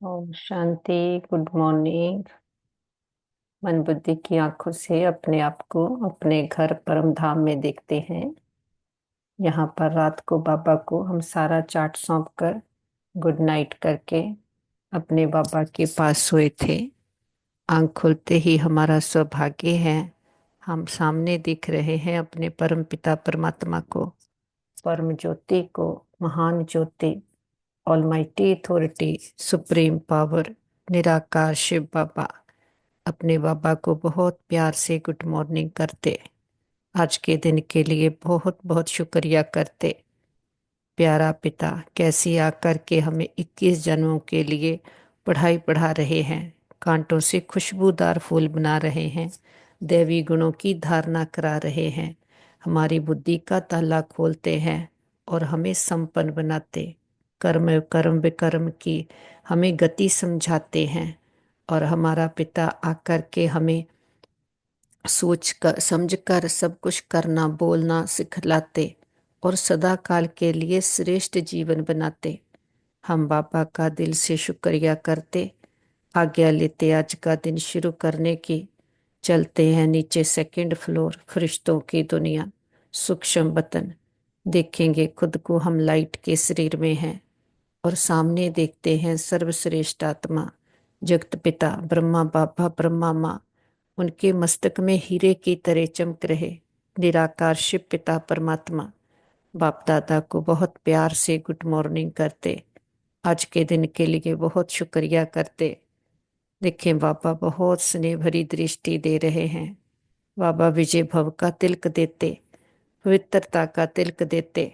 Om Shanti. Good morning. मन बुद्धि की आंखों से अपने आप को अपने घर परम धाम में देखते हैं। यहाँ पर रात को बाबा को हम सारा चार्ट सौंप कर गुड नाइट करके अपने बाबा के पास सोए थे। आंख खुलते ही हमारा सौभाग्य है, हम सामने दिख रहे हैं अपने परम पिता परमात्मा को, परम ज्योति को, महान ज्योति, ऑलमाइटी अथॉरिटी, सुप्रीम पावर, निराकार शिव बाबा। अपने बाबा को बहुत प्यार से गुड मॉर्निंग करते, आज के दिन के लिए बहुत बहुत शुक्रिया करते। प्यारा पिता कैसी आकर के हमें 21 जन्मों के लिए पढ़ाई पढ़ा रहे हैं, कांटों से खुशबूदार फूल बना रहे हैं, दैवी गुणों की धारणा करा रहे हैं, हमारी बुद्धि का ताला खोलते हैं और हमें संपन्न बनाते, कर्म कर्म विकर्म की हमें गति समझाते हैं। और हमारा पिता आकर के हमें सोच कर समझ कर सब कुछ करना बोलना सिखलाते और सदा काल के लिए श्रेष्ठ जीवन बनाते। हम बाबा का दिल से शुक्रिया करते। आज्ञा लेते आज का दिन शुरू करने की। चलते हैं नीचे सेकंड फ्लोर, फरिश्तों की दुनिया, सूक्ष्म वतन। देखेंगे खुद को हम लाइट के शरीर में हैं और सामने देखते हैं सर्वश्रेष्ठ आत्मा, जगत पिता ब्रह्मा बाबा ब्रह्मा माँ। उनके मस्तक में हीरे की तरह चमक रहे निराकार शिव पिता परमात्मा। बाप दादा को बहुत प्यार से गुड मॉर्निंग करते, आज के दिन के लिए बहुत शुक्रिया करते। देखें बाबा बहुत स्नेह भरी दृष्टि दे रहे हैं। बाबा विजय भव का तिलक देते, पवित्रता का तिलक देते।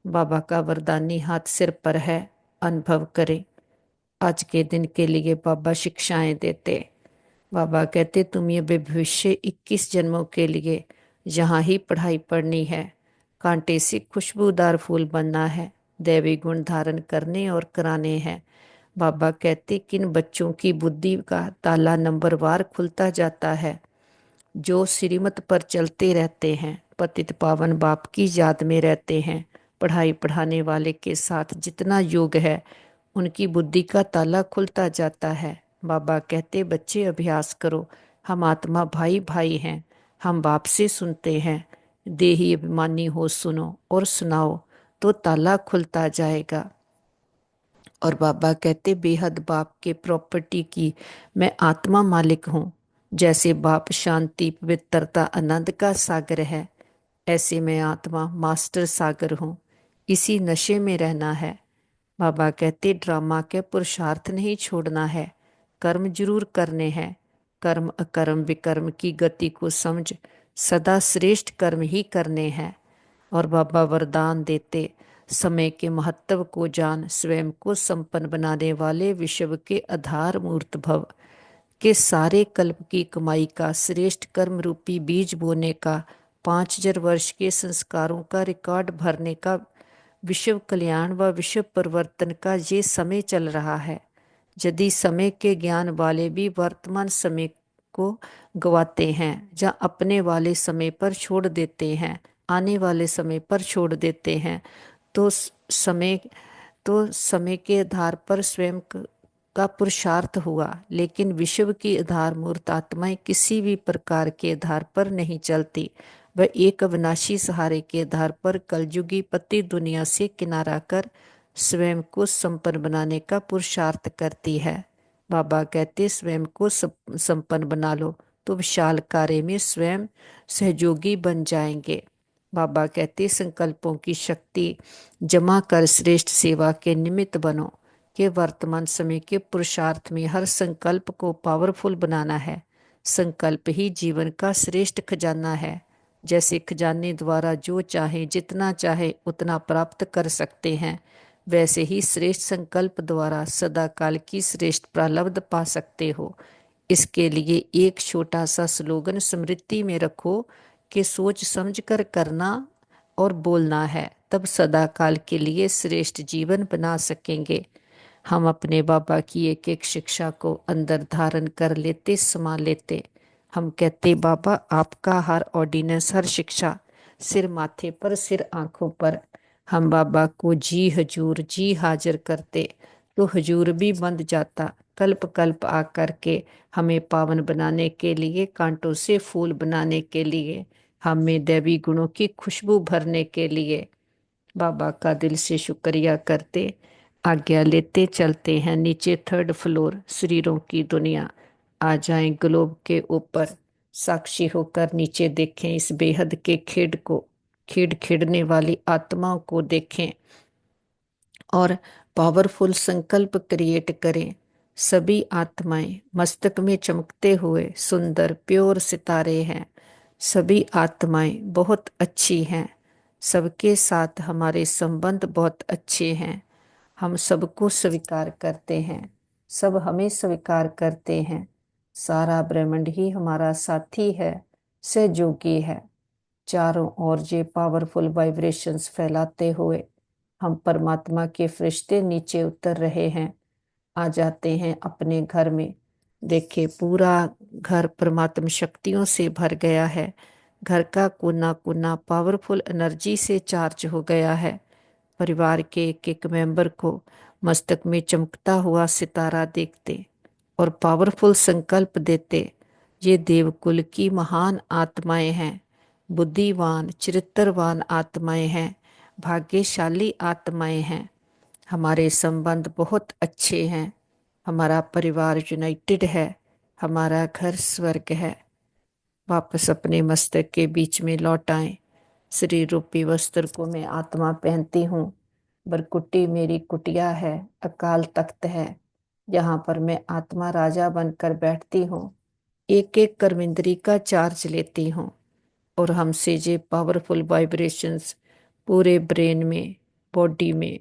बाबा का वरदानी हाथ सिर पर है, अनुभव करें। आज के दिन के लिए बाबा शिक्षाएं देते। बाबा कहते तुम ये भविष्य 21 जन्मों के लिए यहाँ ही पढ़ाई पढ़नी है, कांटे से खुशबूदार फूल बनना है, दैवी गुण धारण करने और कराने हैं। बाबा कहते किन बच्चों की बुद्धि का ताला नंबरवार खुलता जाता है, जो श्रीमत पर चलते रहते हैं, पतित पावन बाप की याद में रहते हैं, पढ़ाई पढ़ाने वाले के साथ जितना योग है उनकी बुद्धि का ताला खुलता जाता है। बाबा कहते बच्चे अभ्यास करो, हम आत्मा भाई भाई हैं, हम बाप से सुनते हैं, देही अभिमानी हो सुनो और सुनाओ तो ताला खुलता जाएगा। और बाबा कहते बेहद बाप के प्रॉपर्टी की मैं आत्मा मालिक हूँ। जैसे बाप शांति पवित्रता आनंद का सागर है, ऐसे मैं आत्मा मास्टर सागर हूँ। इसी नशे में रहना है। बाबा कहते ड्रामा के पुरुषार्थ नहीं छोड़ना है, कर्म जरूर करने हैं। कर्म अकर्म विकर्म की गति को समझ सदा श्रेष्ठ कर्म ही करने हैं। और बाबा वरदान देते समय के महत्व को जान, स्वयं को संपन्न बनाने वाले विश्व के आधार मूर्त भव के सारे कल्प की कमाई का श्रेष्ठ कर्म रूपी बीज बोने का, 5,000 वर्ष के संस्कारों का रिकॉर्ड भरने का, विश्व कल्याण व विश्व परिवर्तन का ये समय चल रहा है। यदि समय के ज्ञान वाले भी वर्तमान समय को गवाते हैं या अपने वाले समय पर छोड़ देते हैं, आने वाले समय पर छोड़ देते हैं, तो समय समय के आधार पर स्वयं का पुरुषार्थ हुआ। लेकिन विश्व की आधार मूर्त आत्माएं किसी भी प्रकार के आधार पर नहीं चलती, वह एक अविनाशी सहारे के आधार पर कलयुगी पति दुनिया से किनारा कर स्वयं को संपन्न बनाने का पुरुषार्थ करती है। बाबा कहते स्वयं को संपन्न बना लो तो विशाल कार्य में स्वयं सहयोगी बन जाएंगे। बाबा कहते संकल्पों की शक्ति जमा कर श्रेष्ठ सेवा के निमित्त बनो। कि वर्तमान समय के पुरुषार्थ में हर संकल्प को पावरफुल बनाना है। संकल्प ही जीवन का श्रेष्ठ खजाना है। जैसे खजाने द्वारा जो चाहे जितना चाहे उतना प्राप्त कर सकते हैं, वैसे ही श्रेष्ठ संकल्प द्वारा सदा काल की श्रेष्ठ प्रारब्ध पा सकते हो। इसके लिए एक छोटा सा स्लोगन स्मृति में रखो कि सोच समझ कर करना और बोलना है, तब सदा काल के लिए श्रेष्ठ जीवन बना सकेंगे। हम अपने बाबा की एक एक शिक्षा को अंदर धारण कर लेते, समा लेते। हम कहते बाबा आपका हर ऑर्डिनेंस हर शिक्षा सिर माथे पर सिर आंखों पर। हम बाबा को जी हजूर जी हाजिर करते, तो हुजूर भी बंध जाता। कल्प कल्प आकर के हमें पावन बनाने के लिए, कांटों से फूल बनाने के लिए, हमें दैवी गुणों की खुशबू भरने के लिए बाबा का दिल से शुक्रिया करते आज्ञा लेते चलते हैं नीचे 3rd फ्लोर शरीरों की दुनिया। आ जाएं ग्लोब के ऊपर, साक्षी होकर नीचे देखें इस बेहद के खेड को, खेड खेड़ने वाली आत्माओं को देखें और पावरफुल संकल्प क्रिएट करें। सभी आत्माएं मस्तक में चमकते हुए सुंदर प्योर सितारे हैं। सभी आत्माएं बहुत अच्छी हैं। सबके साथ हमारे संबंध बहुत अच्छे हैं। हम सबको स्वीकार करते हैं, सब हमें स्वीकार करते हैं। सारा ब्रह्मांड ही हमारा साथी है, सहयोगी है। चारों ओर ये पावरफुल वाइब्रेशंस फैलाते हुए हम परमात्मा के फरिश्ते नीचे उतर रहे हैं, आ जाते हैं अपने घर में। देखिए पूरा घर परमात्मा शक्तियों से भर गया है। घर का कोना कोना पावरफुल एनर्जी से चार्ज हो गया है। परिवार के एक एक मेंबर को मस्तक में चमकता हुआ सितारा देखते और पावरफुल संकल्प देते। ये देवकुल की महान आत्माएं हैं, बुद्धिवान चरित्रवान आत्माएं हैं, भाग्यशाली आत्माएं हैं। हमारे संबंध बहुत अच्छे हैं। हमारा परिवार यूनाइटेड है। हमारा घर स्वर्ग है। वापस अपने मस्तक के बीच में लौट आए। शरीर रूपी वस्त्र को मैं आत्मा पहनती हूँ। बरकुटी मेरी कुटिया है, अकाल तख्त है। यहाँ पर मैं आत्मा राजा बनकर बैठती हूँ। एक एक कर्मेंद्री का चार्ज लेती हूँ और हमसे ये पावरफुल वाइब्रेशंस पूरे ब्रेन में, बॉडी में,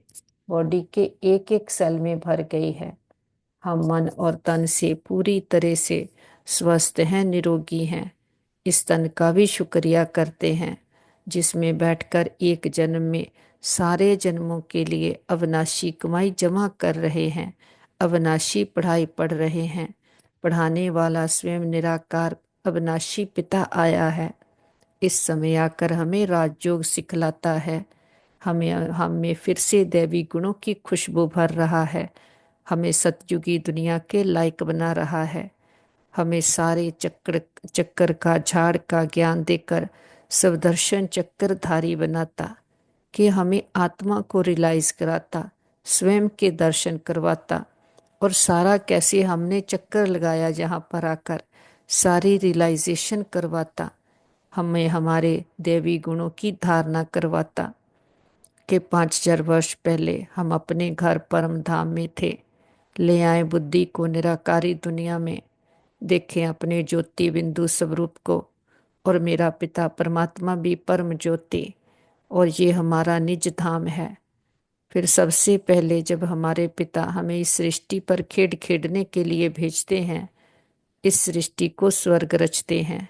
बॉडी के एक एक सेल में भर गई है। हम मन और तन से पूरी तरह से स्वस्थ हैं, निरोगी हैं। इस तन का भी शुक्रिया करते हैं जिसमें बैठकर एक जन्म में सारे जन्मों के लिए अविनाशी कमाई जमा कर रहे हैं, अविनाशी पढ़ाई पढ़ रहे हैं। पढ़ाने वाला स्वयं निराकार अविनाशी पिता आया है। इस समय आकर हमें राजयोग सिखलाता है। हमें फिर से दैवी गुणों की खुशबू भर रहा है। हमें सतयुगी दुनिया के लायक बना रहा है। हमें सारे चक्र चक्कर का झाड़ का ज्ञान देकर स्वदर्शन चक्रधारी बनाता, कि हमें आत्मा को रियलाइज कराता, स्वयं के दर्शन करवाता और सारा कैसे हमने चक्कर लगाया जहाँ पर आकर सारी रियलाइजेशन करवाता। हमें हमारे देवी गुणों की धारणा करवाता कि 5000 वर्ष पहले हम अपने घर परम धाम में थे। ले आए बुद्धि को निराकारी दुनिया में, देखें अपने ज्योति बिंदु स्वरूप को। और मेरा पिता परमात्मा भी परम ज्योति, और ये हमारा निज धाम है। फिर सबसे पहले जब हमारे पिता हमें इस सृष्टि पर खेड खेडने के लिए भेजते हैं, इस सृष्टि को स्वर्ग रचते हैं।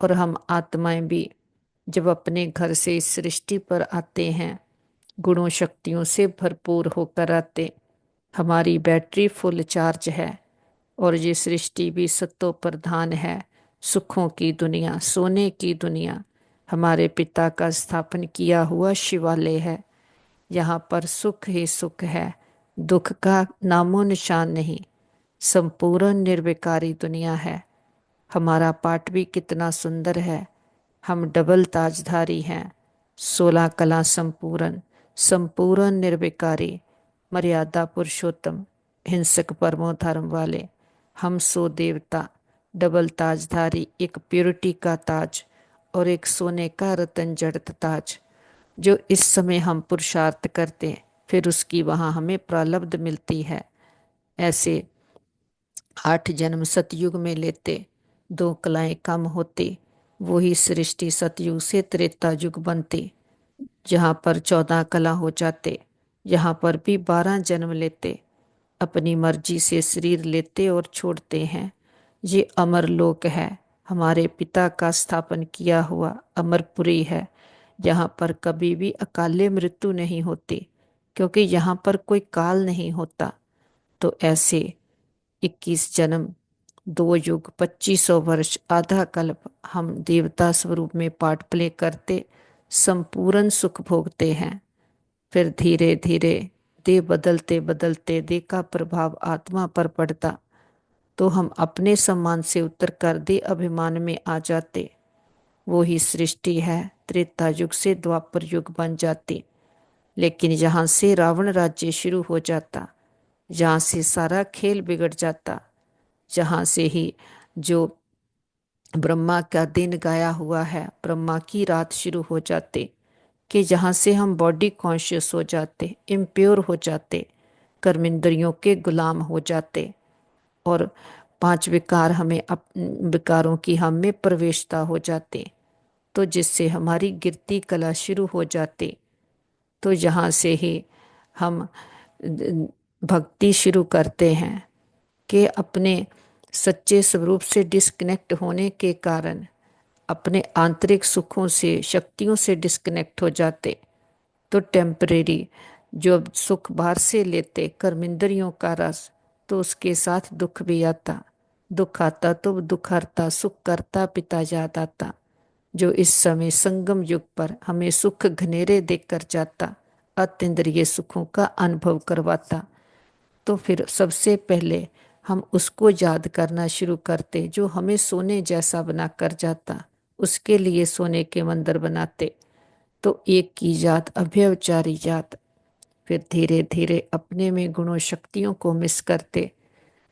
और हम आत्माएं भी जब अपने घर से इस सृष्टि पर आते हैं, गुणों शक्तियों से भरपूर होकर आते। हमारी बैटरी फुल चार्ज है और ये सृष्टि भी सत्तो प्रधान है। सुखों की दुनिया, सोने की दुनिया हमारे पिता का स्थापन किया हुआ शिवालय है। यहाँ पर सुख ही सुख है, दुख का नामो निशान नहीं। संपूर्ण निर्विकारी दुनिया है। हमारा पाठ भी कितना सुंदर है। हम डबल ताजधारी हैं, 16 कला संपूर्ण, संपूर्ण निर्विकारी, मर्यादा पुरुषोत्तम, हिंसक परमो धर्म वाले। हम 100 देवता, डबल ताजधारी, एक प्योरिटी का ताज और एक सोने का रतन जड़त ताज, जो इस समय हम पुरुषार्थ करते फिर उसकी वहाँ हमें प्रालब्ध मिलती है। ऐसे 8 जन्म सतयुग में लेते, 2 कलाएं कम होती, वही सृष्टि सतयुग से त्रेता युग बनती, जहाँ पर 14 कला हो जाते। यहाँ पर भी 12 जन्म लेते, अपनी मर्जी से शरीर लेते और छोड़ते हैं। ये अमर लोक है, हमारे पिता का स्थापन किया हुआ अमरपुरी है। यहाँ पर कभी भी अकाले मृत्यु नहीं होती, क्योंकि यहाँ पर कोई काल नहीं होता। तो ऐसे 21 जन्म, 2 युग, 2500 वर्ष, आधा कल्प हम देवता स्वरूप में पार्ट प्ले करते, संपूर्ण सुख भोगते हैं। फिर धीरे धीरे देह बदलते बदलते देह का प्रभाव आत्मा पर पड़ता तो हम अपने सम्मान से उतरकर देह अभिमान में आ जाते। वो ही सृष्टि है, त्रेता युग से द्वापर युग बन जाती। लेकिन यहाँ से रावण राज्य शुरू हो जाता, जहाँ से सारा खेल बिगड़ जाता, जहाँ से ही जो ब्रह्मा का दिन गाया हुआ है, ब्रह्मा की रात शुरू हो जाते, कि जहाँ से हम बॉडी कॉन्शियस हो जाते, इम्प्योर हो जाते, कर्मेंद्रियों के गुलाम हो जाते और पांच विकार हमें विकारों की हम में प्रवेशता हो जाते, तो जिससे हमारी गिरती कला शुरू हो जाती। तो यहाँ से ही हम भक्ति शुरू करते हैं कि अपने सच्चे स्वरूप से डिस्कनेक्ट होने के कारण अपने आंतरिक सुखों से, शक्तियों से डिस्कनेक्ट हो जाते। तो टेम्परेरी जो सुख बाहर से लेते, कर्मेंद्रियों का रस, तो उसके साथ दुख भी आता। दुख आता तो दुख हरता, सुख करता पिता याद आता, जो इस समय संगम युग पर हमें सुख घनेरे देकर जाता, अतीन्द्रिय सुखों का अनुभव करवाता। तो फिर सबसे पहले हम उसको याद करना शुरू करते जो हमें सोने जैसा बना कर जाता, उसके लिए सोने के मंदिर बनाते। तो एक की जात अभयचारी जात, फिर धीरे धीरे अपने में गुणों शक्तियों को मिस करते।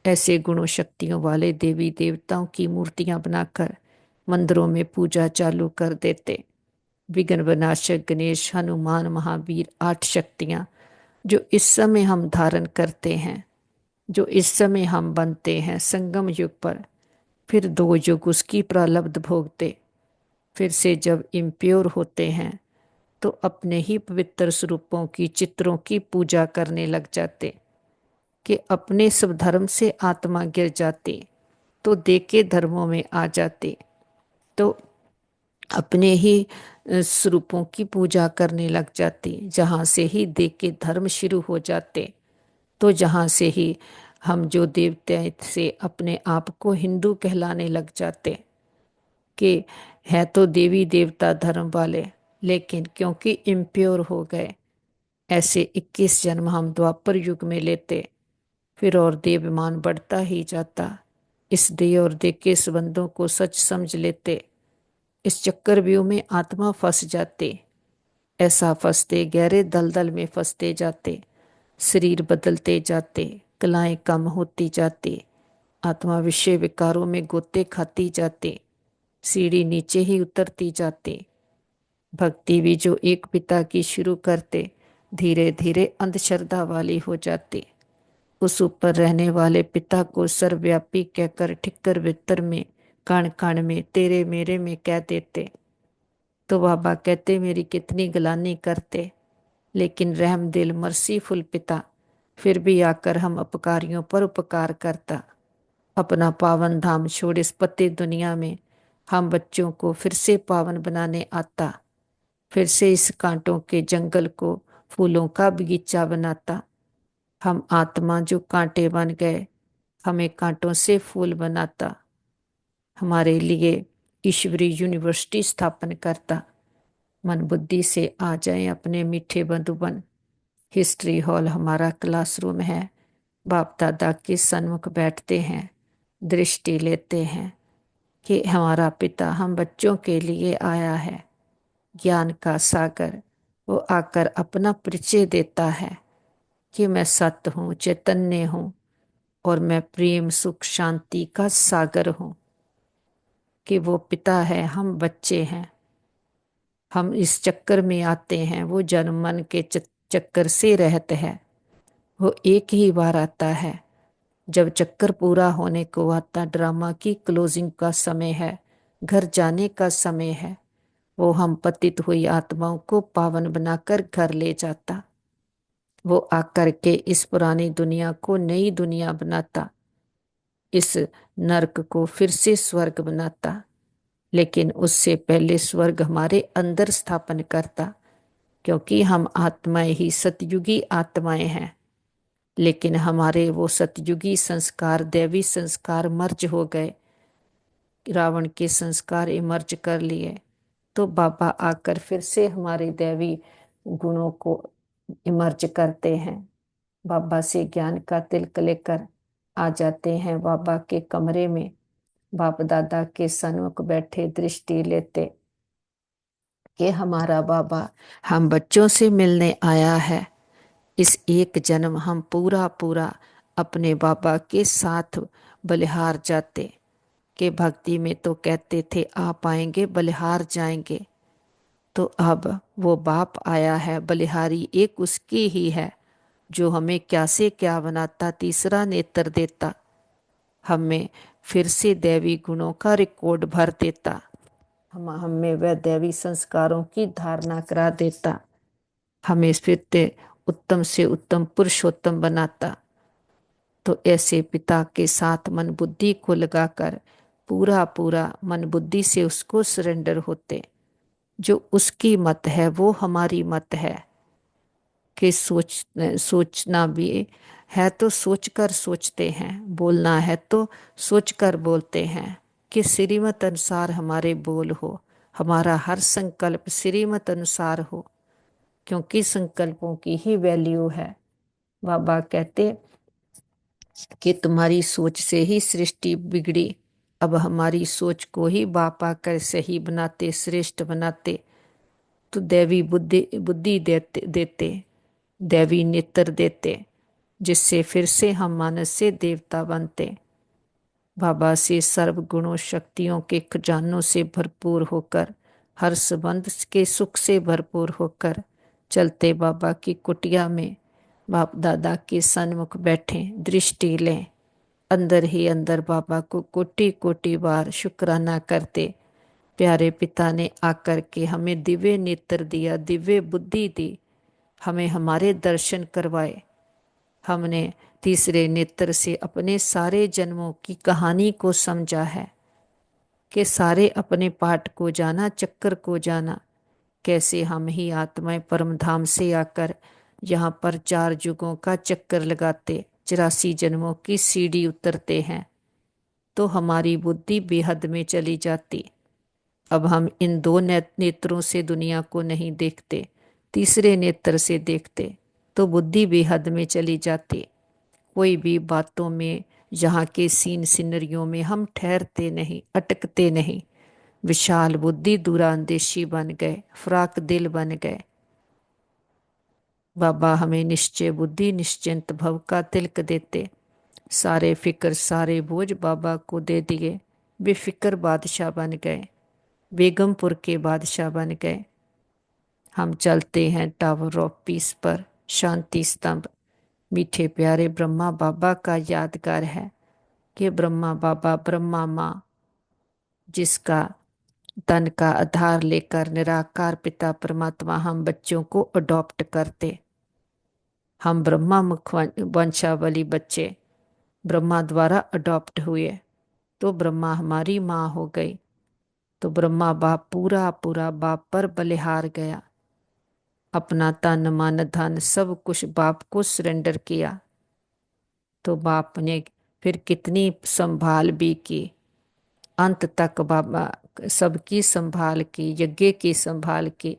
ऐसे गुणों शक्तियों वाले देवी देवताओं की मूर्तियां बनाकर मंदिरों में पूजा चालू कर देते। विघ्न विनाशक गणेश, हनुमान, महावीर, 8 शक्तियां जो इस समय हम धारण करते हैं, जो इस समय हम बनते हैं संगम युग पर, फिर 2 युग उसकी प्रारब्ध भोगते। फिर से जब इम्प्योर होते हैं तो अपने ही पवित्र स्वरूपों की चित्रों की पूजा करने लग जाते, कि अपने सब धर्म से आत्मा गिर जाती तो दे के धर्मों में आ जाती। तो अपने ही स्वरूपों की पूजा करने लग जाती, जहाँ से ही दे के धर्म शुरू हो जाते। तो जहाँ से ही हम जो देवता से अपने आप को हिंदू कहलाने लग जाते, कि है तो देवी देवता धर्म वाले, लेकिन क्योंकि इम्प्योर हो गए, ऐसे 21 जन्म हम द्वापर युग में लेते, फिर और देवाभिमान बढ़ता ही जाता। इस देह और देह के संबंधों को सच समझ लेते, इस चक्रव्यूह में आत्मा फंस जाते, ऐसा फंसते गहरे दलदल में फंसते जाते, शरीर बदलते जाते, कलाएं कम होती जाती, आत्मा विषय विकारों में गोते खाती जाती, सीढ़ी नीचे ही उतरती जाती। भक्ति भी जो एक पिता की शुरू करते, धीरे धीरे अंधश्रद्धा वाली हो जाती। उस ऊपर रहने वाले पिता को सर्वव्यापी कहकर ठिक्कर बित्तर में, कण कण में, तेरे मेरे में कह देते। तो बाबा कहते मेरी कितनी गलानी करते, लेकिन रहम दिल मर्सीफुल पिता फिर भी आकर हम अपकारियों पर उपकार करता। अपना पावन धाम छोड़ इस पति दुनिया में हम बच्चों को फिर से पावन बनाने आता, फिर से इस कांटों के जंगल को फूलों का बगीचा बनाता। हम आत्मा जो कांटे बन गए, हमें कांटों से फूल बनाता, हमारे लिए ईश्वरी यूनिवर्सिटी स्थापन करता। मन बुद्धि से आ जाए अपने मीठे बंधुबन। हिस्ट्री हॉल हमारा क्लासरूम है, बाप दादा के सन्मुख बैठते हैं, दृष्टि लेते हैं कि हमारा पिता हम बच्चों के लिए आया है, ज्ञान का सागर। वो आकर अपना परिचय देता है कि मैं सत्य हूँ, चैतन्य हूँ और मैं प्रेम सुख शांति का सागर हूँ। कि वो पिता है, हम बच्चे हैं, हम इस चक्कर में आते हैं, वो जन्म मन के चक्कर से रहते हैं। वो एक ही बार आता है, जब चक्कर पूरा होने को आता, ड्रामा की क्लोजिंग का समय है, घर जाने का समय है, वो हम पतित हुई आत्माओं को पावन बनाकर घर ले जाता। वो आकर के इस पुरानी दुनिया को नई दुनिया बनाता, इस नरक को फिर से स्वर्ग बनाता। लेकिन उससे पहले स्वर्ग हमारे अंदर स्थापन करता, क्योंकि हम आत्माएं ही सतयुगी आत्माएं हैं। लेकिन हमारे वो सतयुगी संस्कार, दैवी संस्कार मर्ज हो गए, रावण के संस्कार इमर्ज कर लिए। तो बाबा आकर फिर से हमारे दैवी गुणों को इमर्ज करते हैं, बाबा से ज्ञान का तिलक लेकर आ जाते हैं बाबा के कमरे में। बाप दादा के सन्मुख बैठे दृष्टि लेते कि हमारा बाबा हम बच्चों से मिलने आया है। इस एक जन्म हम पूरा पूरा अपने बाबा के साथ बलिहार जाते। के भक्ति में तो कहते थे आप आएंगे बलिहार जाएंगे। तो अब वो बाप आया है, बलिहारी एक उसकी ही है, जो हमें क्या से क्या बनाता, तीसरा नेत्र देता, हमें फिर से दैवी गुणों का रिकॉर्ड भर देता, हम हमें वह दैवी संस्कारों की धारणा करा देता, हमें फिर उत्तम से उत्तम पुरुषोत्तम बनाता। तो ऐसे पिता के साथ मन बुद्धि को लगाकर पूरा पूरा मन बुद्धि से उसको सरेंडर होते। जो उसकी मत है वो हमारी मत है। कि सोचना भी है तो सोचकर सोचते हैं, बोलना है तो सोचकर बोलते हैं। कि श्रीमत अनुसार हमारे बोल हो, हमारा हर संकल्प श्रीमत अनुसार हो, क्योंकि संकल्पों की ही वैल्यू है। बाबा कहते कि तुम्हारी सोच से ही सृष्टि बिगड़ी। अब हमारी सोच को ही बापा कर सही बनाते, श्रेष्ठ बनाते। तो दैवी बुद्धि बुद्धि देते, दैवी नेत्र देते, जिससे फिर से हम मानस से देवता बनते। बाबा से सर्व गुणों शक्तियों के खजानों से भरपूर होकर, हर संबंध के सुख से भरपूर होकर चलते बाबा की कुटिया में बाप दादा के सन्मुख बैठे दृष्टि लें। अंदर ही अंदर बाबा को कोटि कोटि बार शुक्राना करते। प्यारे पिता ने आकर के हमें दिव्य नेत्र दिया, दिव्य बुद्धि दी, हमें हमारे दर्शन करवाए। हमने तीसरे नेत्र से अपने सारे जन्मों की कहानी को समझा है। कि सारे अपने पाठ को जाना, चक्कर को जाना, कैसे हम ही आत्माएं परम धाम से आकर यहाँ पर 4 युगों का चक्कर लगाते, 84 जन्मों की सीढ़ी उतरते हैं। तो हमारी बुद्धि बेहद में चली जाती। अब हम इन 2 नेत्रों से दुनिया को नहीं देखते, तीसरे नेत्र से देखते, तो बुद्धि बेहद में चली जाती। कोई भी बातों में, यहाँ के सीन सिनरियों में हम ठहरते नहीं, अटकते नहीं। विशाल बुद्धि दूरांदेशी बन गए, फ्राक दिल बन गए। बाबा हमें निश्चय बुद्धि निश्चिंत भव का तिलक देते। सारे फिक्र सारे बोझ बाबा को दे दिए, बेफिक्र बादशाह बन गए, बेगमपुर के बादशाह बन गए। हम चलते हैं टावर ऑफ पीस पर, शांति स्तंभ। मीठे प्यारे ब्रह्मा बाबा का यादगार है। कि ब्रह्मा बाबा ब्रह्मा माँ, जिसका तन का आधार लेकर निराकार पिता परमात्मा हम बच्चों को अडॉप्ट करते। हम ब्रह्मा मुख वंशावली बच्चे ब्रह्मा द्वारा अडॉप्ट हुए, तो ब्रह्मा हमारी माँ हो गई। तो ब्रह्मा बाप पूरा पूरा बाप पर बलिहार गया, अपना तन मन धन सब कुछ बाप को सरेंडर किया। तो बाप ने फिर कितनी संभाल भी की, अंत तक बाबा सबकी संभाल की, यज्ञ की संभाल की।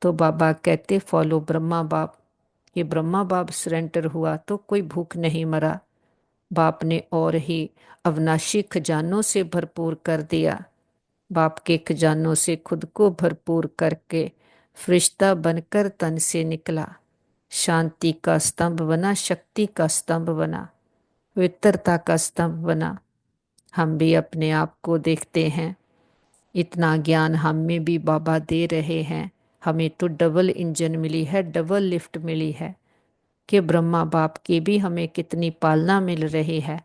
तो बाबा कहते फॉलो ब्रह्मा बाप। ये ब्रह्मा बाप सरेंडर हुआ तो कोई भूख नहीं मरा। बाप ने और ही अविनाशी खजानों से भरपूर कर दिया। बाप के खजानों से खुद को भरपूर करके फरिश्ता बनकर तन से निकला, शांति का स्तंभ बना, शक्ति का स्तंभ बना, पवित्रता का स्तंभ बना। हम भी अपने आप को देखते हैं, इतना ज्ञान हम में भी बाबा दे रहे हैं। हमें तो डबल इंजन मिली है, डबल लिफ्ट मिली है। कि ब्रह्मा बाप की भी हमें कितनी पालना मिल रही है।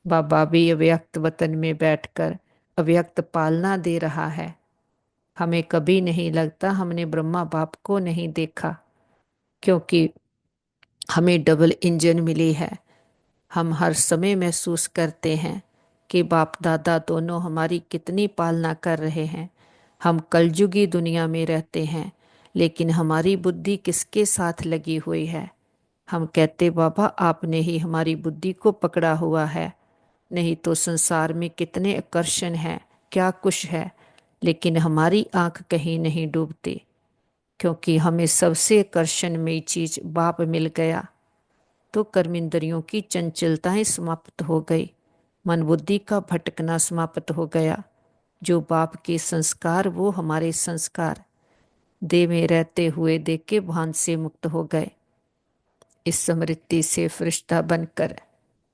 बाबा भी अव्यक्त वतन में बैठकर अव्यक्त पालना दे रहा है। हमें कभी नहीं लगता हमने ब्रह्मा बाप को नहीं देखा, क्योंकि हमें डबल इंजन मिली है। हम हर समय महसूस करते हैं कि बाप दादा दोनों हमारी कितनी पालना कर रहे हैं। हम कलयुगी दुनिया में रहते हैं, लेकिन हमारी बुद्धि किसके साथ लगी हुई है। हम कहते बाबा आपने ही हमारी बुद्धि को पकड़ा हुआ है, नहीं तो संसार में कितने आकर्षण हैं, क्या कुछ है, लेकिन हमारी आंख कहीं नहीं डूबती, क्योंकि हमें सबसे आकर्षण में चीज बाप मिल गया। तो कर्मेंद्रियों की चंचलताएं समाप्त हो गई, मन बुद्धि का भटकना समाप्त हो गया। जो बाप के संस्कार वो हमारे संस्कार देह में रहते हुए देह के भान से मुक्त हो गए। इस स्मृति से फरिश्ता बनकर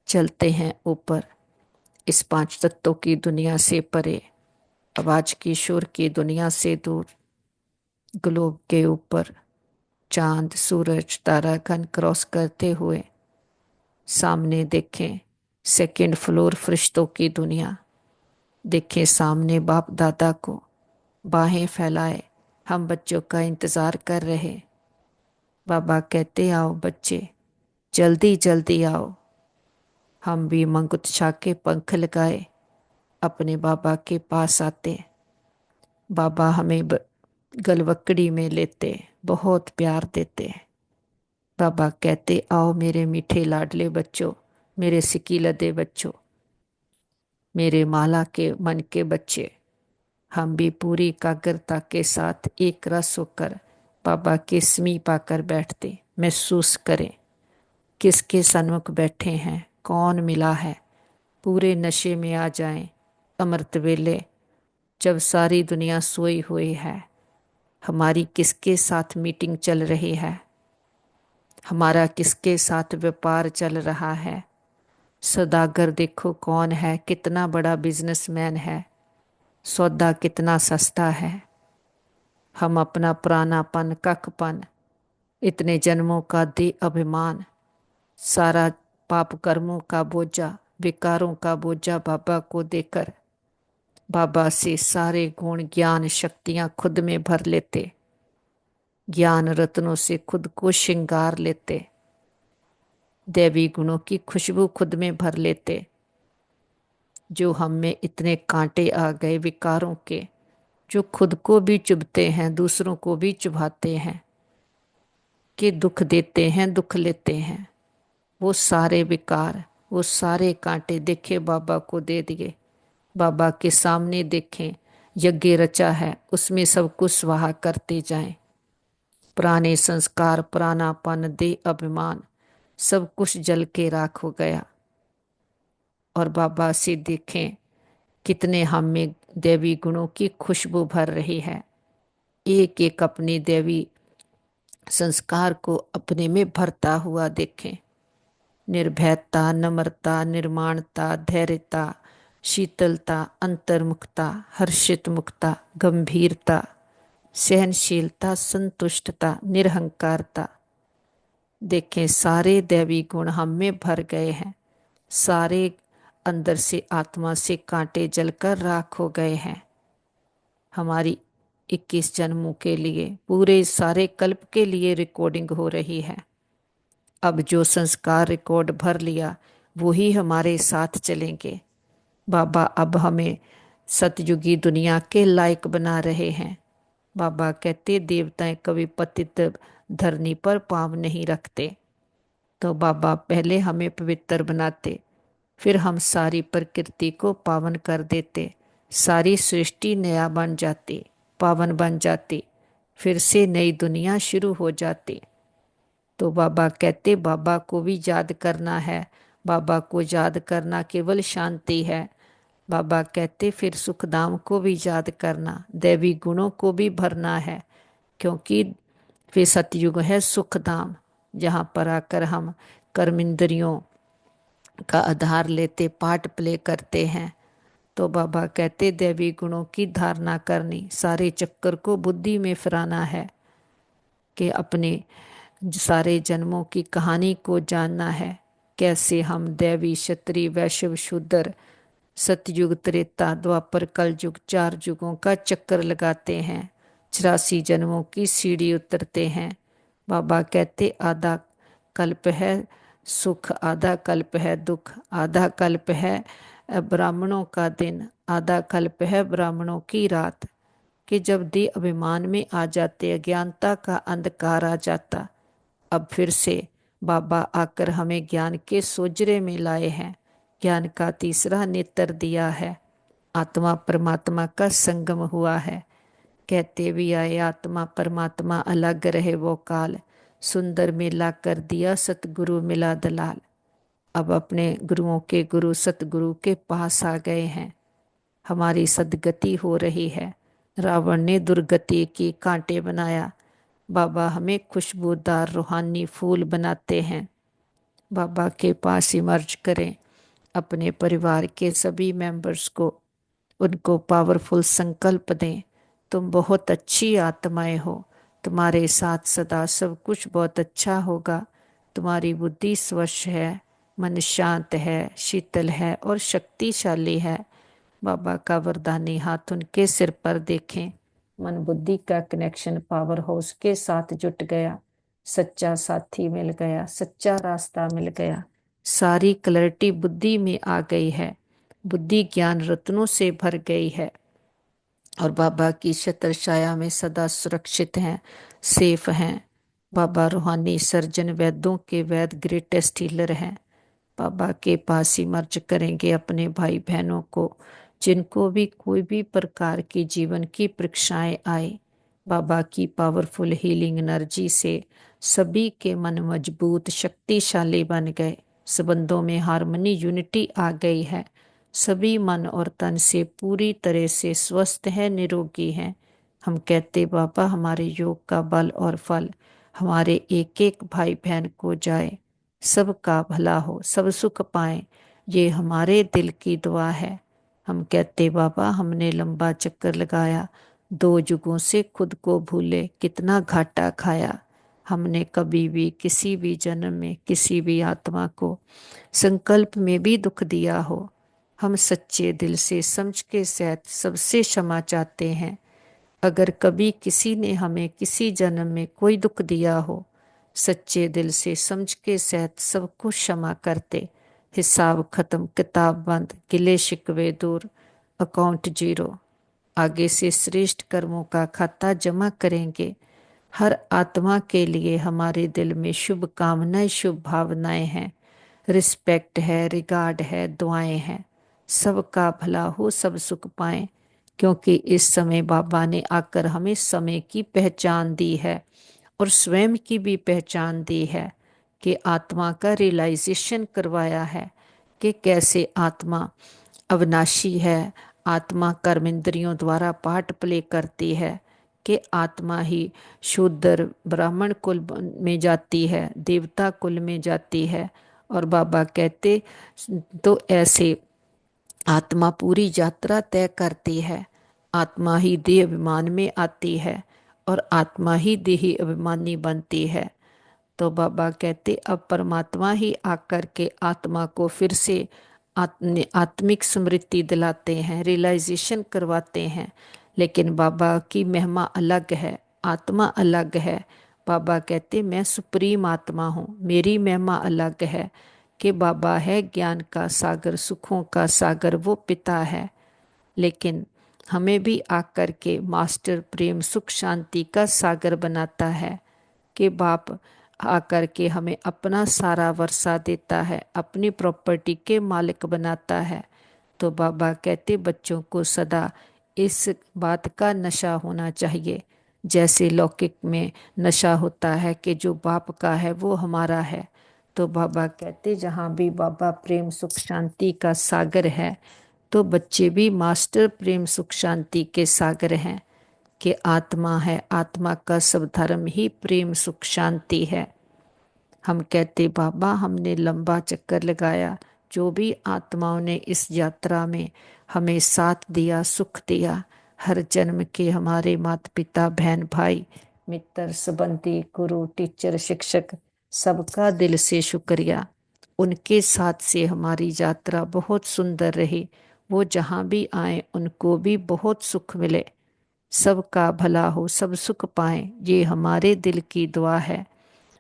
चलते हैं ऊपर, इस पांच तत्वों की दुनिया से परे, आवाज की शोर की दुनिया से दूर, ग्लोब के ऊपर चांद सूरज तारागण क्रॉस करते हुए सामने देखें सेकंड फ्लोर फरिश्तों की दुनिया। देखें सामने बाप दादा को, बाहें फैलाए हम बच्चों का इंतजार कर रहे। बाबा कहते आओ बच्चे, जल्दी जल्दी आओ। हम भी मंगुत्छा के पंख लगाए अपने बाबा के पास आते। बाबा हमें गलवकड़ी में लेते, बहुत प्यार देते। बाबा कहते आओ मेरे मीठे लाडले बच्चों, मेरे सिकी लदे बच्चों, मेरे माला के मन के बच्चे। हम भी पूरी एकाग्रता के साथ एक रस होकर बाबा के समीप आकर बैठते, महसूस करें किसके सन्मुख बैठे हैं, कौन मिला है। पूरे नशे में आ जाएं अमृत वेले, जब सारी दुनिया सोई हुई है। हमारी किसके साथ मीटिंग चल रही है, हमारा किसके साथ व्यापार चल रहा है। सौदागर देखो कौन है, कितना बड़ा बिजनेसमैन है, सौदा कितना सस्ता है। हम अपना पुरानापन कखपन, इतने जन्मों का दे अभिमान, सारा पाप कर्मों का बोझा, विकारों का बोझा बाबा को देकर बाबा से सारे गुण ज्ञान शक्तियां खुद में भर लेते, ज्ञान रत्नों से खुद को श्रृंगार लेते, दैवी गुणों की खुशबू खुद में भर लेते। जो हम में इतने कांटे आ गए विकारों के, जो खुद को भी चुभते हैं दूसरों को भी चुभाते हैं, कि दुख देते हैं दुख लेते हैं, वो सारे विकार वो सारे कांटे देखे बाबा को दे दिए। बाबा के सामने देखें यज्ञ रचा है, उसमें सब कुछ स्वाहा करते जाएं। पुराने संस्कार पुरानापन दे अभिमान सब कुछ जल के राख हो गया। और बाबा से देखें कितने हम में देवी गुणों की खुशबू भर रही है। एक एक अपनी देवी संस्कार को अपने में भरता हुआ देखें। निर्भयता, नम्रता, निर्माणता, धैर्यता, शीतलता, अंतर्मुखता, हर्षित मुक्ता, गंभीरता, सहनशीलता, संतुष्टता, निरहंकारता। देखें सारे दैवी गुण हम में भर गए हैं। सारे अंदर से आत्मा से कांटे जलकर राख हो गए हैं। हमारी 21 जन्मों के लिए, पूरे सारे कल्प के लिए रिकॉर्डिंग हो रही है। अब जो संस्कार रिकॉर्ड भर लिया वो ही हमारे साथ चलेंगे। बाबा अब हमें सतयुगी दुनिया के लायक बना रहे हैं। बाबा कहते देवताएं कभी पतित धरनी पर पाँव नहीं रखते, तो बाबा पहले हमें पवित्र बनाते, फिर हम सारी प्रकृति को पावन कर देते। सारी सृष्टि नया बन जाती, पावन बन जाती, फिर से नई दुनिया शुरू हो जाती। तो बाबा कहते बाबा को भी याद करना है। बाबा को याद करना केवल शांति है। बाबा कहते फिर सुखधाम को भी याद करना, दैवी गुणों को भी भरना है, क्योंकि फिर सतयुग है सुखधाम, जहाँ पर आकर हम कर्मेंद्रियों का आधार लेते पार्ट प्ले करते हैं। तो बाबा कहते दैवी गुणों की धारणा करनी, सारे चक्कर को बुद्धि में फिराना है, कि अपने सारे जन्मों की कहानी को जानना है। कैसे हम दैवी क्षत्रिय वैश्य शूद्र सतयुग त्रेता द्वापर कलयुग 4 युगों का चक्कर लगाते हैं, 84 जन्मों की सीढ़ी उतरते हैं। बाबा कहते आधा कल्प है सुख, आधा कल्प है दुख, आधा कल्प है ब्राह्मणों का दिन, आधा कल्प है ब्राह्मणों की रात। कि जब देह अभिमान में आ जाते, अज्ञानता का अंधकार आ जाता, अब फिर से बाबा आकर हमें ज्ञान के सोजरे में लाए हैं। ज्ञान का तीसरा नेत्र दिया है, आत्मा परमात्मा का संगम हुआ है। कहते भी आए आत्मा परमात्मा अलग रहे वो काल, सुंदर मेला कर दिया सतगुरु मिला दलाल। अब अपने गुरुओं के गुरु सतगुरु के पास आ गए हैं। हमारी सदगति हो रही है। रावण ने दुर्गति की, कांटे बनाया। बाबा हमें खुशबूदार रूहानी फूल बनाते हैं। बाबा के पास इमर्ज करें। अपने परिवार के सभी मेंबर्स को, उनको पावरफुल संकल्प दें। तुम बहुत अच्छी आत्माएं हो। तुम्हारे साथ सदा सब कुछ बहुत अच्छा होगा। तुम्हारी बुद्धि स्वच्छ है, मन शांत है, शीतल है और शक्तिशाली है। बाबा का वरदानी हाथ उनके सिर पर देखें। मन बुद्धि का कनेक्शन पावर हाउस के साथ जुट गया। सच्चा साथी मिल गया, सच्चा रास्ता मिल गया। सारी क्लैरिटी बुद्धि में आ गई है। बुद्धि ज्ञान रत्नों से भर गई है और बाबा की छत्र छाया में सदा सुरक्षित हैं, सेफ हैं। बाबा रूहानी सर्जन, वैद्यों के वैद, ग्रेटेस्ट हीलर हैं। बाबा के पास ही मर्ज करेंगे अपने भाई बहनों को, जिनको भी कोई भी प्रकार की जीवन की परीक्षाएं आए। बाबा की पावरफुल हीलिंग एनर्जी से सभी के मन मजबूत शक्तिशाली बन गए। संबंधों में हार्मनी, यूनिटी आ गई है। सभी मन और तन से पूरी तरह से स्वस्थ है, निरोगी हैं। हम कहते बाबा हमारे योग का बल और फल हमारे एक एक भाई बहन को जाए। सबका भला हो, सब सुख पाएं, ये हमारे दिल की दुआ है। हम कहते बाबा हमने लंबा चक्कर लगाया, 2 युगों से खुद को भूले कितना घाटा खाया। हमने कभी भी किसी भी जन्म में किसी भी आत्मा को संकल्प में भी दुख दिया हो, हम सच्चे दिल से समझ के सहित सबसे क्षमा चाहते हैं। अगर कभी किसी ने हमें किसी जन्म में कोई दुख दिया हो, सच्चे दिल से समझ के सहित सबको क्षमा करते। हिसाब खत्म, किताब बंद, गिले शिकवे दूर, अकाउंट जीरो। आगे से श्रेष्ठ कर्मों का खाता जमा करेंगे। हर आत्मा के लिए हमारे दिल में शुभ कामनाएं, शुभ भावनाएं हैं। रिस्पेक्ट है, रिगार्ड है, दुआएं हैं। सबका भला हो, सब सुख पाएं। क्योंकि इस समय बाबा ने आकर हमें समय की पहचान दी है और स्वयं की भी पहचान दी है कि आत्मा का रियलाइजेशन करवाया है कि कैसे आत्मा अविनाशी है। आत्मा कर्म इंद्रियों द्वारा पार्ट प्ले करती है कि आत्मा ही शूद्र ब्राह्मण कुल में जाती है, देवता कुल में जाती है। और बाबा कहते तो ऐसे आत्मा पूरी यात्रा तय करती है। आत्मा ही देह अभिमान में आती है और आत्मा ही देही अभिमानी बनती है। तो बाबा कहते अब परमात्मा ही आकर के आत्मा को फिर से आत्मिक स्मृति दिलाते हैं, रियलाइजेशन करवाते हैं। लेकिन बाबा की महिमा अलग है, आत्मा अलग है। बाबा कहते मैं सुप्रीम आत्मा हूँ, मेरी महिमा अलग है कि बाबा है ज्ञान का सागर, सुखों का सागर, वो पिता है। लेकिन हमें भी आकर के मास्टर प्रेम सुख शांति का सागर बनाता है कि बाप आकर के हमें अपना सारा वर्षा देता है, अपनी प्रॉपर्टी के मालिक बनाता है। तो बाबा कहते बच्चों को सदा इस बात का नशा होना चाहिए, जैसे लौकिक में नशा होता है कि जो बाप का है वो हमारा है। तो बाबा कहते जहाँ भी बाबा प्रेम सुख शांति का सागर है, तो बच्चे भी मास्टर प्रेम सुख शांति के सागर हैं कि आत्मा है, आत्मा का सब धर्म ही प्रेम सुख शांति है। हम कहते बाबा हमने लंबा चक्कर लगाया, जो भी आत्माओं ने इस यात्रा में हमें साथ दिया, सुख दिया, हर जन्म के हमारे माता पिता, बहन भाई, मित्र, संबंधी, गुरु, टीचर, शिक्षक, सबका दिल से शुक्रिया। उनके साथ से हमारी यात्रा बहुत सुंदर रही। वो जहाँ भी आए उनको भी बहुत सुख मिले, सबका भला हो, सब सुख पाएं, ये हमारे दिल की दुआ है।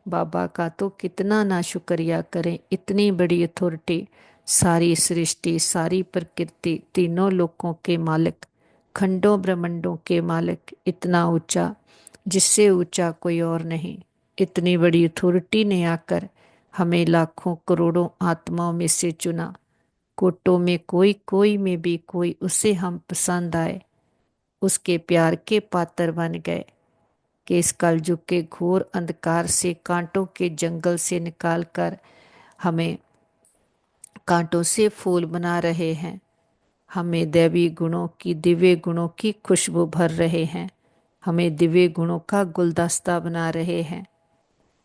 बाबा का तो कितना ना शुक्रिया करें। इतनी बड़ी अथॉरिटी, सारी सृष्टि, सारी प्रकृति, तीनों लोकों के मालिक, खंडों ब्रह्मांडों के मालिक, इतना ऊंचा जिससे ऊंचा कोई और नहीं। इतनी बड़ी अथॉरिटी ने आकर हमें लाखों करोड़ों आत्माओं में से चुना। कोटों में कोई, कोई में भी कोई, उसे हम पसंद आए, उसके प्यार के पात्र बन गए। कि इस कलयुग के घोर अंधकार से, कांटों के जंगल से निकालकर हमें कांटों से फूल बना रहे हैं। हमें दैवी गुणों की, दिव्य गुणों की खुशबू भर रहे हैं। हमें दिव्य गुणों का गुलदस्ता बना रहे हैं।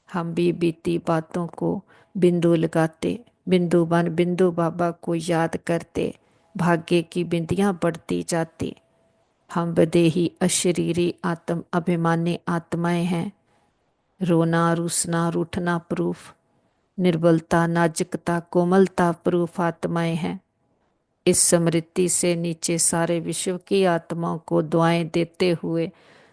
हम भी बीती बातों को बिंदु लगाते, बिंदु बन बिंदु बाबा को याद करते, भाग्य की बिंदियां बढ़ती जाती। हम विदेही अशरीरी आत्म अभिमानी आत्माएं हैं। रोना, रूसना, रूठना प्रूफ, निर्बलता, नाजुकता, कोमलता प्रूफ आत्माएं हैं। इस स्मृति से नीचे सारे विश्व की आत्माओं को दुआएं देते हुए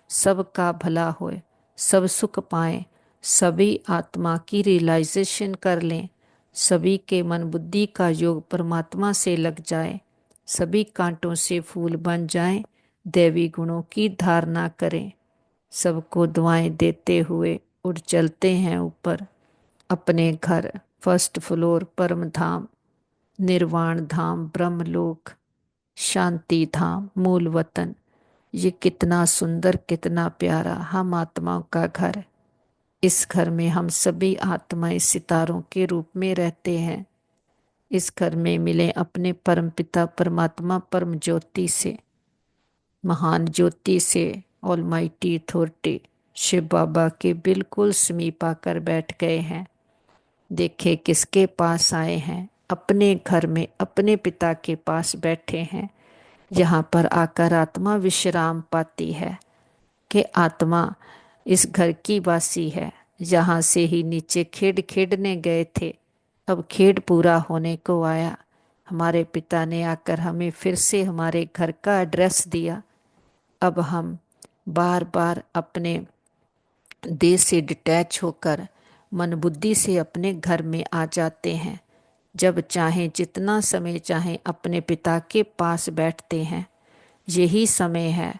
सबका भला होए, सब सुख पाएं, सभी आत्मा की रियलाइजेशन कर लें, सभी के मन बुद्धि का योग परमात्मा से लग जाए, सभी कांटों से फूल बन जाएं, दैवी गुणों की धारणा करें। सबको दुआएं देते हुए उड़ चलते हैं ऊपर अपने घर, फर्स्ट फ्लोर, परम धाम, निर्वाण धाम, ब्रह्मलोक, शांति धाम, मूल वतन। ये कितना सुंदर, कितना प्यारा हम आत्माओं का घर। इस घर में हम सभी आत्माएं सितारों के रूप में रहते हैं। इस घर में मिले अपने परम पिता परमात्मा परम ज्योति से, महान ज्योति से, ऑलमाइटी अथॉरिटी शिव बाबा के बिल्कुल समीप आकर बैठ गए हैं। देखे किसके पास आए हैं, अपने घर में अपने पिता के पास बैठे हैं। यहाँ पर आकर आत्मा विश्राम पाती है कि आत्मा इस घर की वासी है। यहाँ से ही नीचे खेड खेडने गए थे, अब खेड पूरा होने को आया। हमारे पिता ने आकर हमें फिर से हमारे घर का एड्रेस दिया। अब हम बार बार अपने देह से डिटैच होकर मन बुद्धि से अपने घर में आ जाते हैं। जब चाहें, जितना समय चाहें, अपने पिता के पास बैठते हैं। यही समय है,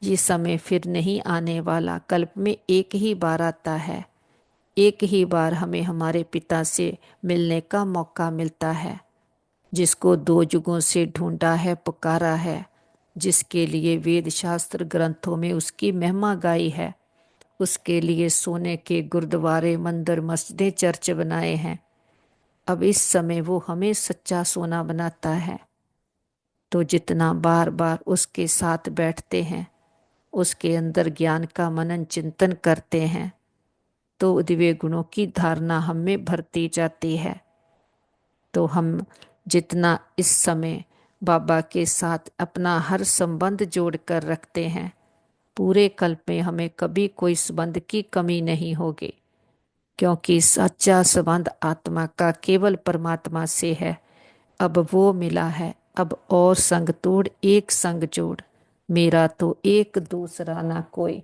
ये समय फिर नहीं आने वाला। कल्प में एक ही बार आता है, एक ही बार हमें हमारे पिता से मिलने का मौका मिलता है। जिसको 2 युगों से ढूंढा है, पुकारा है, जिसके लिए वेद शास्त्र ग्रंथों में उसकी महिमा गाई है, उसके लिए सोने के गुरुद्वारे, मंदिर, मस्जिदें, चर्च बनाए हैं। अब इस समय वो हमें सच्चा सोना बनाता है। तो जितना बार बार उसके साथ बैठते हैं, उसके अंदर ज्ञान का मनन चिंतन करते हैं, तो दिव्य गुणों की धारणा हम में भरती जाती है। तो हम जितना इस समय बाबा के साथ अपना हर संबंध जोड़ कर रखते हैं, पूरे कल्प में हमें कभी कोई संबंध की कमी नहीं होगी, क्योंकि सच्चा संबंध आत्मा का केवल परमात्मा से है। अब वो मिला है, अब और संग तोड़ एक संग जोड़, मेरा तो एक दूसरा ना कोई।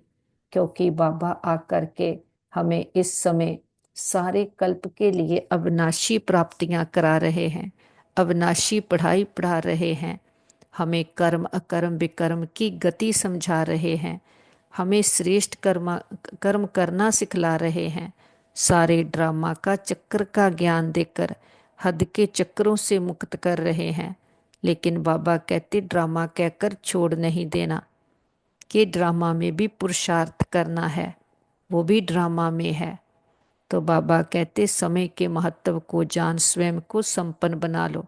क्योंकि बाबा आकर के हमें इस समय सारे कल्प के लिए अविनाशी प्राप्तियां करा रहे हैं, अविनाशी पढ़ाई पढ़ा रहे हैं, हमें कर्म अकर्म विकर्म की गति समझा रहे हैं, हमें श्रेष्ठ कर्म करना सिखला रहे हैं। सारे ड्रामा का चक्र का ज्ञान देकर हद के चक्रों से मुक्त कर रहे हैं। लेकिन बाबा कहते ड्रामा कहकर छोड़ नहीं देना, कि ड्रामा में भी पुरुषार्थ करना है, वो भी ड्रामा में है। तो बाबा कहते समय के महत्व को जान स्वयं को संपन्न बना लो।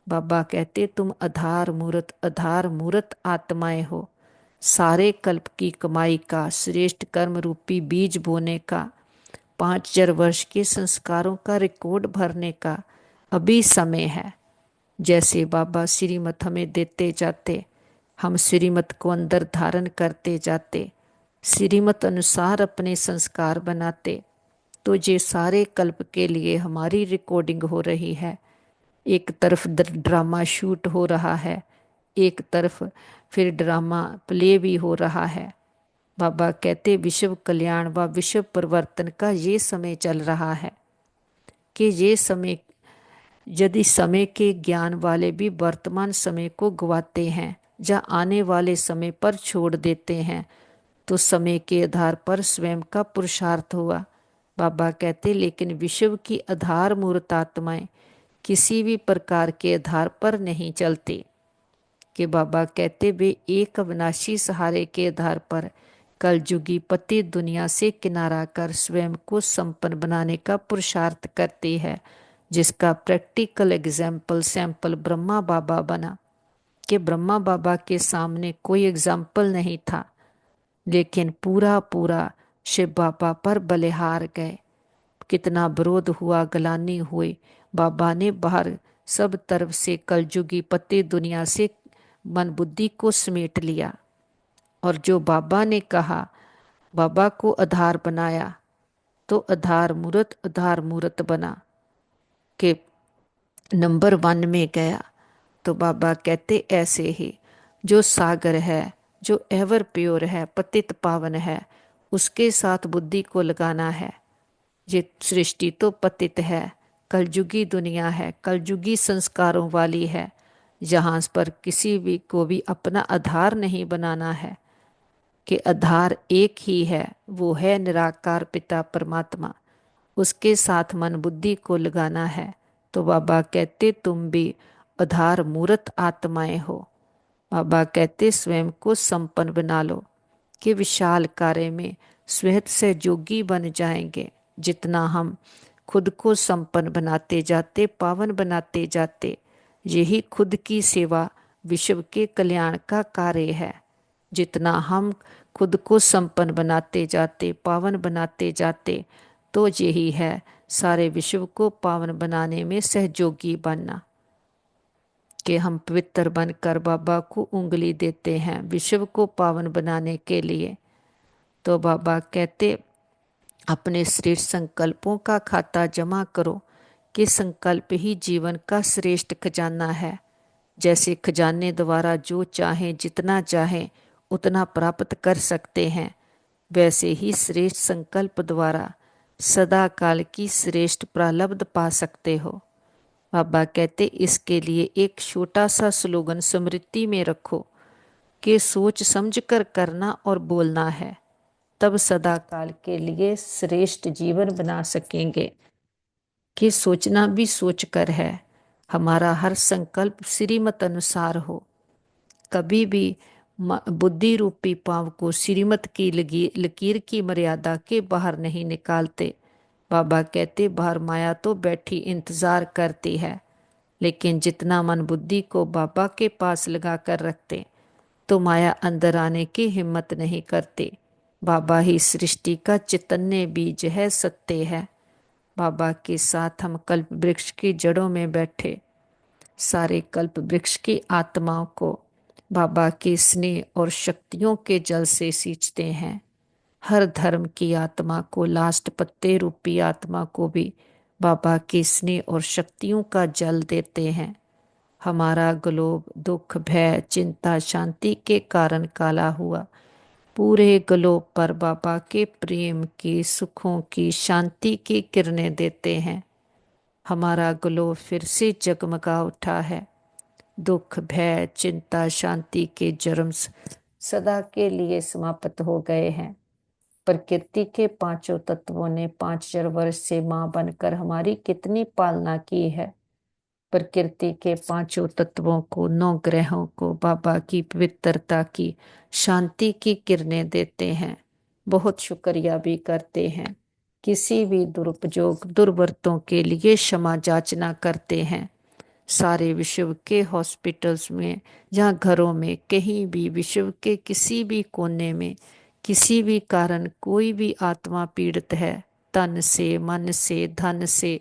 बाबा कहते तुम आधार मूर्त आत्माएं हो। सारे कल्प की कमाई का, श्रेष्ठ कर्म रूपी बीज बोने का, 5000 वर्ष के संस्कारों का रिकॉर्ड भरने का अभी समय है। जैसे बाबा श्रीमत हमें देते जाते, हम श्रीमत को अंदर धारण करते जाते, श्रीमत अनुसार अपने संस्कार बनाते, तो ये सारे कल्प के लिए हमारी रिकॉर्डिंग हो रही है। एक तरफ ड्रामा शूट हो रहा है, एक तरफ फिर ड्रामा प्ले भी हो रहा है। बाबा कहते विश्व कल्याण व विश्व परिवर्तन का ये समय चल रहा है, कि ये समय, यदि समय के ज्ञान वाले भी वर्तमान समय को गवाते हैं या आने वाले समय पर छोड़ देते हैं, तो समय के आधार पर स्वयं का पुरुषार्थ हुआ। बाबा कहते लेकिन विश्व की आधार मूर्त आत्माएं किसी भी प्रकार के आधार पर नहीं चलती, कि बाबा कहते वे एक अविनाशी सहारे के आधार पर कलयुगी पति दुनिया से किनारा कर स्वयं को संपन्न बनाने का पुरुषार्थ करती है, जिसका प्रैक्टिकल एग्जाम्पल सैंपल ब्रह्मा बाबा बना। कि ब्रह्मा बाबा के सामने कोई एग्जाम्पल नहीं था, लेकिन पूरा पूरा शिव बाबा पर बलिहार गए। कितना विरोध हुआ, गलानी हुई, बाबा ने बाहर सब तरफ से कलयुगी पति दुनिया से मन बुद्धि को समेट लिया। और जो बाबा ने कहा, बाबा को आधार बनाया, तो आधार मूर्त बना के नंबर 1 में गया। तो बाबा कहते ऐसे ही जो सागर है, जो एवर प्योर है, पतित पावन है, उसके साथ बुद्धि को लगाना है। ये सृष्टि तो पतित है, कलयुगी दुनिया है, कलयुगी संस्कारों वाली है, जहाँ पर किसी भी को भी अपना आधार नहीं बनाना है। कि आधार एक ही है, वो है निराकार पिता परमात्मा, उसके साथ मन बुद्धि को लगाना है। तो बाबा कहते तुम भी आधार मूर्त आत्माएं हो। बाबा कहते स्वयं को संपन्न बना लो, कि विशाल कार्य में स्वयं से जोगी बन जाएंगे। जितना हम खुद को संपन्न बनाते जाते, पावन बनाते जाते, यही खुद की सेवा विश्व के कल्याण का कार्य है। जितना हम खुद को संपन्न बनाते जाते, पावन बनाते जाते, तो यही है सारे विश्व को पावन बनाने में सहयोगी बनना। कि हम पवित्र बनकर बाबा को उंगली देते हैं विश्व को पावन बनाने के लिए। तो बाबा कहते अपने श्रेष्ठ संकल्पों का खाता जमा करो, कि संकल्प ही जीवन का श्रेष्ठ खजाना है। जैसे खजाने द्वारा जो चाहें जितना चाहें उतना प्राप्त कर सकते हैं, वैसे ही श्रेष्ठ संकल्प द्वारा सदा काल की श्रेष्ठ प्रालब्ध पा सकते हो। बाबा कहते इसके लिए एक छोटा सा स्लोगन स्मृति में रखो, कि सोच समझ कर करना और बोलना है, तब सदा काल के लिए श्रेष्ठ जीवन बना सकेंगे। कि सोचना भी सोच कर है, हमारा हर संकल्प श्रीमत अनुसार हो। कभी भी बुद्धि रूपी पांव को श्रीमत की लकीर की मर्यादा के बाहर नहीं निकालते। बाबा कहते बाहर माया तो बैठी इंतजार करती है, लेकिन जितना मन बुद्धि को बाबा के पास लगा कर रखते, तो माया अंदर आने की हिम्मत नहीं करती। बाबा ही सृष्टि का चैतन्य बीज है, सत्य है। बाबा के साथ हम कल्प वृक्ष की जड़ों में बैठे सारे कल्प वृक्ष की आत्माओं को बाबा के स्नेह और शक्तियों के जल से सींचते हैं। हर धर्म की आत्मा को, लास्ट पत्ते रूपी आत्मा को भी बाबा के स्नेह और शक्तियों का जल देते हैं। हमारा ग्लोब दुख, भय, चिंता, शांति के कारण काला हुआ, पूरे ग्लोब पर बाबा के प्रेम की, सुखों की, शांति की किरणें देते हैं। हमारा ग्लोब फिर से जगमगा उठा है। दुख, भय, चिंता, शांति के जर्म सदा के लिए समाप्त हो गए हैं। प्रकृति के पांचों तत्वों ने 5000 वर्ष से मां बनकर हमारी कितनी पालना की है। प्रकृति के पांचों तत्वों को, 9 ग्रहों को बाबा की पवित्रता की, शांति की किरणें देते हैं। बहुत शुक्रिया भी करते हैं। किसी भी दुरुपयोग, दुर्वरतों के लिए क्षमा याचना करते हैं। सारे विश्व के हॉस्पिटल्स में या घरों में, कहीं भी विश्व के किसी भी कोने में किसी भी कारण कोई भी आत्मा पीड़ित है, तन से, मन से, धन से,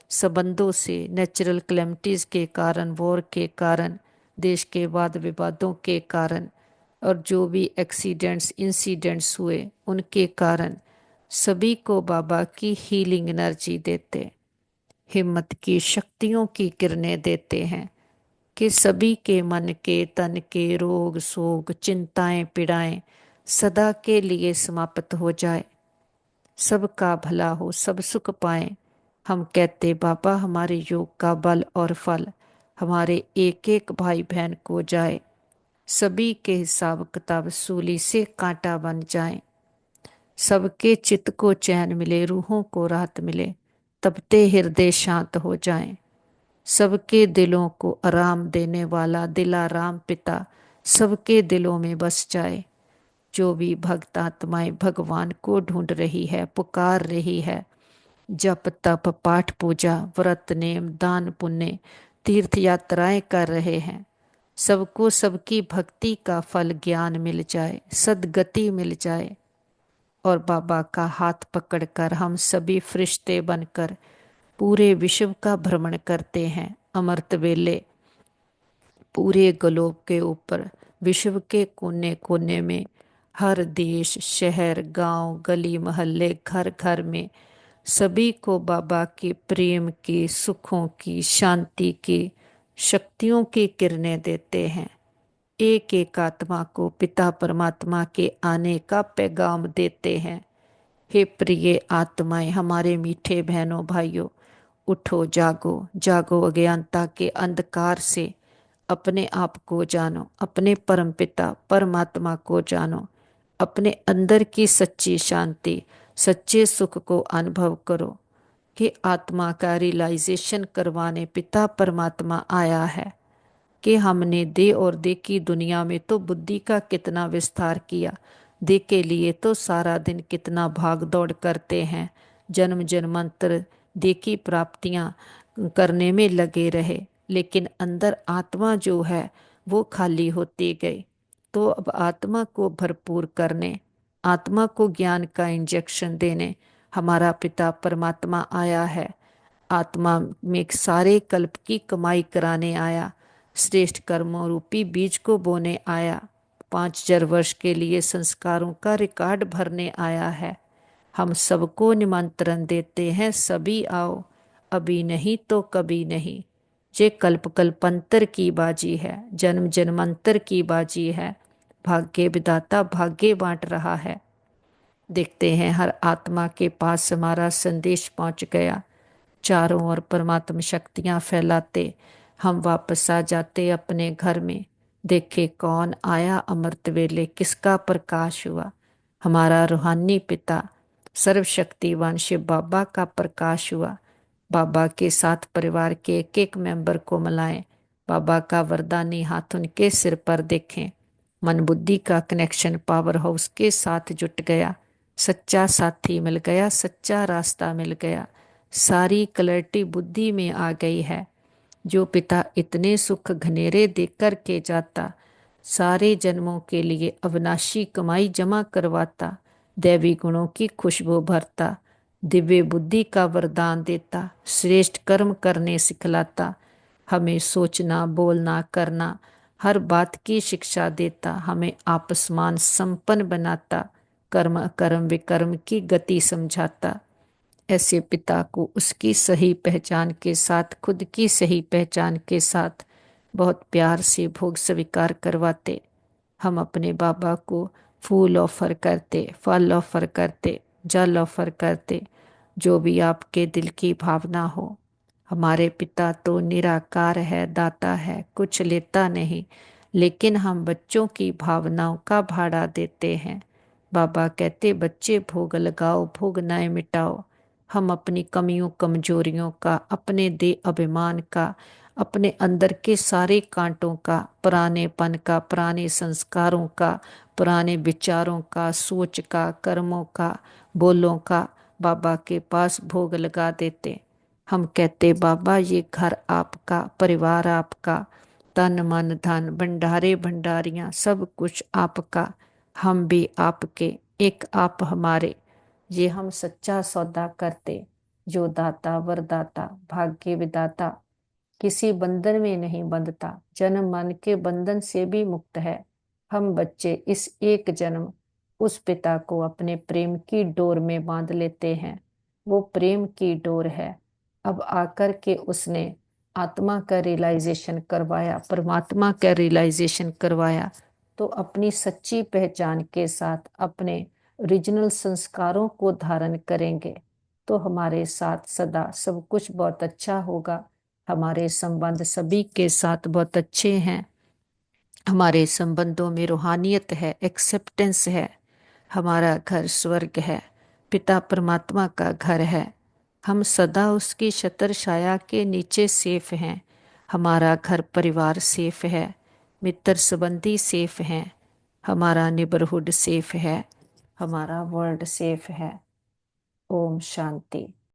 संबंधों से, नेचुरल क्लेमिटीज के कारण, वॉर के कारण, देश के वाद विवादों के कारण, और जो भी एक्सीडेंट्स इंसिडेंट्स हुए उनके कारण, सभी को बाबा की हीलिंग एनर्जी देते, हिम्मत की, शक्तियों की किरणें देते हैं। कि सभी के मन के, तन के रोग शोक, चिंताएं, पीड़ाएं सदा के लिए समाप्त हो जाए, सबका भला हो, सब सुख पाएं। हम कहते बाबा हमारे योग का बल और फल हमारे एक एक भाई बहन को जाए, सभी के हिसाब किताब सूली से कांटा बन जाए, सबके चित्त को चैन मिले, रूहों को राहत मिले, तबते हृदय शांत हो जाएं। सबके दिलों को आराम देने वाला दिलाराम पिता सबके दिलों में बस जाए। जो भी भक्त आत्माएं भगवान को ढूंढ रही है, पुकार रही है, जप तप पाठ पूजा व्रत नेम दान पुण्य तीर्थ यात्राएं कर रहे हैं, सबको सबकी भक्ति का फल ज्ञान मिल जाए, सद्गति मिल जाए। और बाबा का हाथ पकड़कर हम सभी फरिश्ते बनकर पूरे विश्व का भ्रमण करते हैं। अमृत वेले पूरे ग्लोब के ऊपर विश्व के कोने कोने में, हर देश शहर गांव गली मोहल्ले घर घर में सभी को बाबा के प्रेम की, सुखों की, शांति की, शक्तियों की किरणें देते हैं। एक एक आत्मा को पिता परमात्मा के आने का पैगाम देते हैं। हे प्रिय आत्माएं, हमारे मीठे बहनों भाइयों, उठो जागो, जागो अज्ञानता के अंधकार से, अपने आप को जानो, अपने परम पिता परमात्मा को जानो, अपने अंदर की सच्ची शांति सच्चे सुख को अनुभव करो कि आत्मा का रियलाइजेशन करवाने पिता परमात्मा आया है। कि हमने दे और दे की दुनिया में तो बुद्धि का कितना विस्तार किया, दे के लिए तो सारा दिन कितना भाग दौड़ करते हैं, जन्म जन्मांतर दे की प्राप्तियां करने में लगे रहे, लेकिन अंदर आत्मा जो है वो खाली होती गई। तो अब आत्मा को भरपूर करने, आत्मा को ज्ञान का इंजेक्शन देने हमारा पिता परमात्मा आया है। आत्मा में सारे कल्प की कमाई कराने आया, श्रेष्ठ कर्मों रूपी बीज को बोने आया, 5,000 वर्ष के लिए संस्कारों का रिकॉर्ड भरने आया है। हम सबको निमंत्रण देते हैं, सभी आओ, अभी नहीं तो कभी नहीं। ये कल्प कल्पांतर की बाजी है, जन्म जन्मांतर की बाजी है। भाग्य विधाता भाग्य बांट रहा है। देखते हैं हर आत्मा के पास हमारा संदेश पहुंच गया, चारों ओर परमात्मा शक्तियां फैलाते हम वापस आ जाते अपने घर में। देखे कौन आया अमृत वेले, किसका प्रकाश हुआ, हमारा रूहानी पिता सर्वशक्तिवान शिव बाबा का प्रकाश हुआ। बाबा के साथ परिवार के एक एक मेंबर को मिलाएं, बाबा का वरदानी हाथ उनके सिर पर देखें। मन बुद्धि का कनेक्शन पावर हाउस के साथ जुट गया, सच्चा साथी मिल गया, सच्चा रास्ता मिल गया, सारी क्लैरिटी बुद्धि में आ गई है। जो पिता इतने सुख घनेरे देकर के जाता, सारे जन्मों के लिए अविनाशी कमाई जमा करवाता, दैवी गुणों की खुशबू भरता, दिव्य बुद्धि का वरदान देता, श्रेष्ठ कर्म करने सिखलाता, हमें सोचना बोलना करना हर बात की शिक्षा देता, हमें आपसमान संपन्न बनाता, कर्म कर्म विकर्म की गति समझाता। ऐसे पिता को उसकी सही पहचान के साथ, खुद की सही पहचान के साथ बहुत प्यार से भोग स्वीकार करवाते। हम अपने बाबा को फूल ऑफर करते, फल ऑफर करते, जल ऑफर करते, जो भी आपके दिल की भावना हो। हमारे पिता तो निराकार है, दाता है, कुछ लेता नहीं, लेकिन हम बच्चों की भावनाओं का भाड़ा देते हैं। बाबा कहते बच्चे भोग लगाओ, भोग न मिटाओ। हम अपनी कमियों कमजोरियों का, अपने दे अभिमान का, अपने अंदर के सारे कांटों का, पुरानेपन का, पुराने संस्कारों का, पुराने विचारों का, सोच का, कर्मों का, बोलों का बाबा के पास भोग लगा देते। हम कहते बाबा ये घर आपका, परिवार आपका, तन मन धन भंडारे भंडारियां सब कुछ आपका, हम भी आपके, एक आप हमारे। ये हम सच्चा सौदा करते। जो दाता वरदाता भाग्य विदाता किसी बंधन में नहीं बंधता, जन्म मन के बंधन से भी मुक्त है। हम बच्चे इस एक जन्म उस पिता को अपने प्रेम की डोर में बांध लेते हैं। वो प्रेम की डोर है। अब आकर के उसने आत्मा का रियलाइजेशन करवाया, परमात्मा का रियलाइजेशन करवाया, तो अपनी सच्ची पहचान के साथ अपने ओरिजिनल संस्कारों को धारण करेंगे तो हमारे साथ सदा सब कुछ बहुत अच्छा होगा। हमारे संबंध सभी के साथ बहुत अच्छे हैं। हमारे संबंधों में रूहानियत है, एक्सेप्टेंस है। हमारा घर स्वर्ग है, पिता परमात्मा का घर है। हम सदा उसकी छत्र छाया के नीचे सेफ हैं। हमारा घर परिवार सेफ है, मित्र संबंधी सेफ हैं। हमारा नेबरहुड सेफ है, हमारा वर्ल्ड सेफ है। ओम शांति।